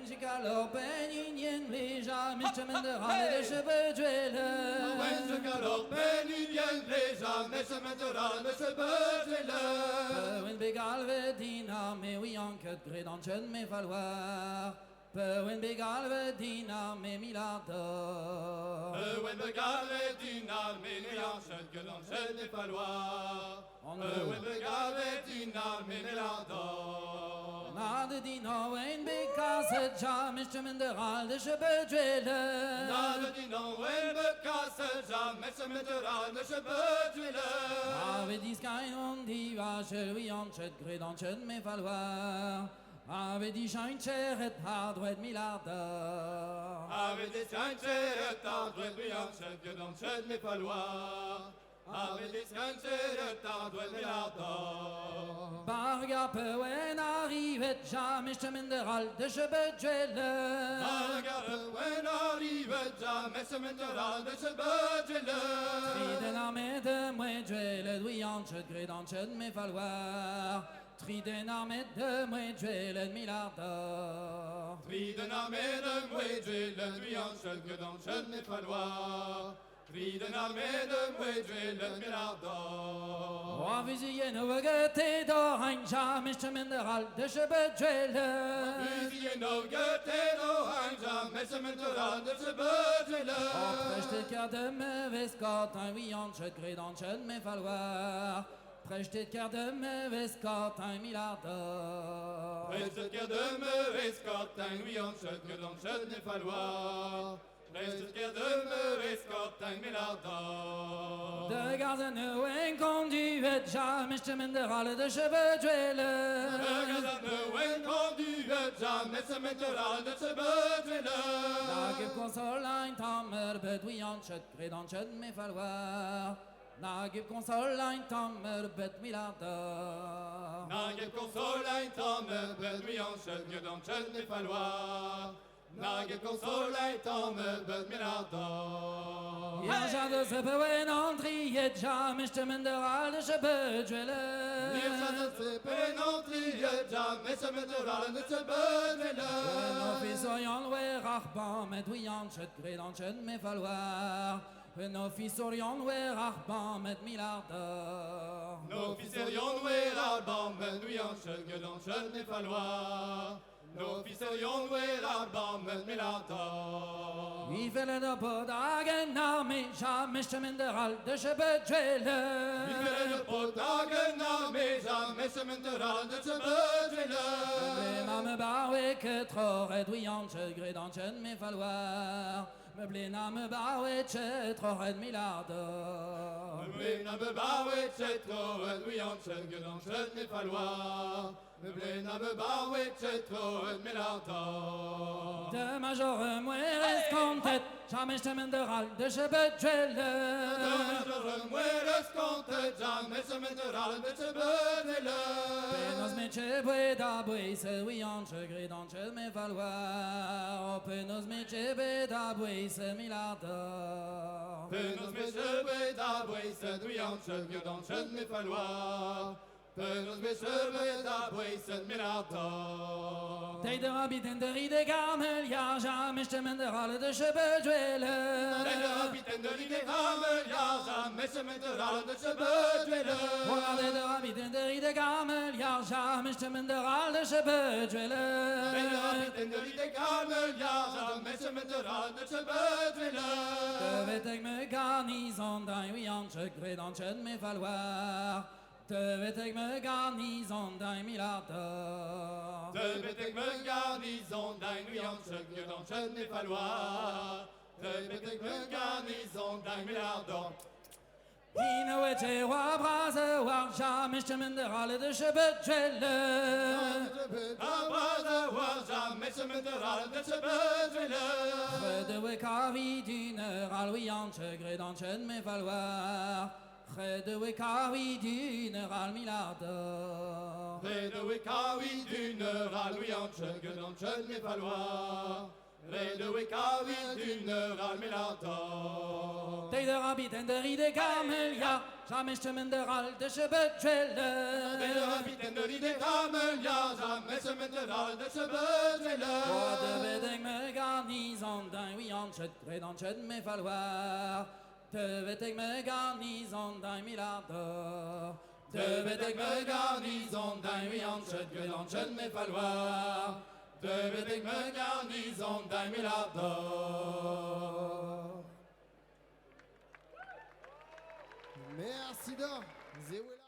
ze galopen in jen vleja, met men de rale de cheveux When ze galopen in jen vleja, met de rale de cheveux When begalve dina, me oui en ket gredanchen me falloir. When begalve dina, me milador. When begalve dina, me milador, que dans je n'ai falloir. When begalve dina, me milador. Nade dina, when begasse jam, instrument de ral de cheveux Nade dina, when begasse jam, instrument de ral de cheveux Ave dis qu'un on dit va, je lui en chet gredanchen me falloir. Ave di shine cheret hardwed milardor. Ave di shine cheret hardwed milardor, que dans je n'ai falloir. Ave di shine cheret hardwed milardor. Barga pewen arrivet jamais chemin de ral de chebedjele. Barga pewen arrivet jamais chemin de ral de chebedjele. Triden armée de mouedjele, douillanche gredanchen me falloir. Triden armée de mouedjele, milardor. Triden armée de mouedjele, douillanche gredanchen me falloir. Triden armée de mouedjele, milardor. Wa vizien ovegete do hein jamais chemin de ral de chebedjele. Vizien ovegete do hein jamais chemin de ral de chebedjele. Preste kar de me vescot, un douillanche gredanchen me falloir. Preste kar de me vescot, un milardor. Preste kar de me vescot, un douillanche gredanchen me falloir. Preste kar de me vescot, un milardor. De gazen en conduit jamais chemin de ral de cheveux De gazen en conduit jamais chemin de ral de cheveux La gib console ein tammer bedouillanche gredanchen me falloir. Na gib console ein tammer bed milardor. Na gib console ein tammer bedouillanche gredanchen me falloir. Na gib console ein tammer bed milardor. Ja jade se bewen entriet jamais chemin de ral de cheveux Ja jade se bewen entriet jamais chemin de ral de cheveux No fisorion we rachban met douillanche gredanchen me falloir. No fisorion we rachban met milardor. No fisorion we rachban met douillanche gredanchen me falloir. No fisorion we rachban met milardor. Vi fäller då på dagen armé, jamais chemin de ral de chebedjele. Vi fäller då på dagen armé, jamais chemin de ral de chebedjele. Me me bawe que trop redouillanche gredanchen me falloir. Me blena me bawe que trop red milardor. Me blena me bawe que trop redouillanche gredanchen me falloir. Me blena me bawe que trop red milardor. De major mueres contet, jamais chemin de ral de chebedjele. De major mueres contet, jamais chemin de ral de chebedjele. Penos me chebue da bue se ouillanche gredanche me falloir. Penos me chebue da bue se milardor. Penos me chebue da bue se douillanche gredanche me falloir. Penos me chebue da bue se milardor. Tei de habiten de ride gamel, ja jamais chemin de ral de chebedjele. Tei de habiten de ride gamel, ja jamais chemin de ral de chebedjele. Regardez de habiten de ride gamel, ja jamais chemin de ral de chebedjele. Tei de habiten de ride gamel, ja jamais chemin de ral de chebedjele. De vet ik me garnison d'un ouillanche gredanchen me falloir. De vet ik me garnison d'un milardor. De vet ik me garnison d'un ouillanche gredanchen me falloir. De vet ik me garnison d'un milardor. Hine wete wa braze war jamais chemin de ral de chebedjele. Braze war jamais chemin de ral de chebedjele. De we kavi d'une ral ouillanche gredanchen me falloir. Près de Wekawi d'une ral milardor. Près de Wekawi d'une ral ouillanche gredanchen me falloir. Près de Wekawi d'une ral milardor. Tei de habiten de ride gamel, ja jamais chemin de ral de chebedjele. De habiten de ride gamel, ja jamais chemin de ral de chebedjele. De dans ched me falloir. De vet ik me garnison d'un milliard. De vet ik me garnison d'un milliard dans ched me falloir. De vet ik me garnison d'un milliard. Merci d'or. Zéouela.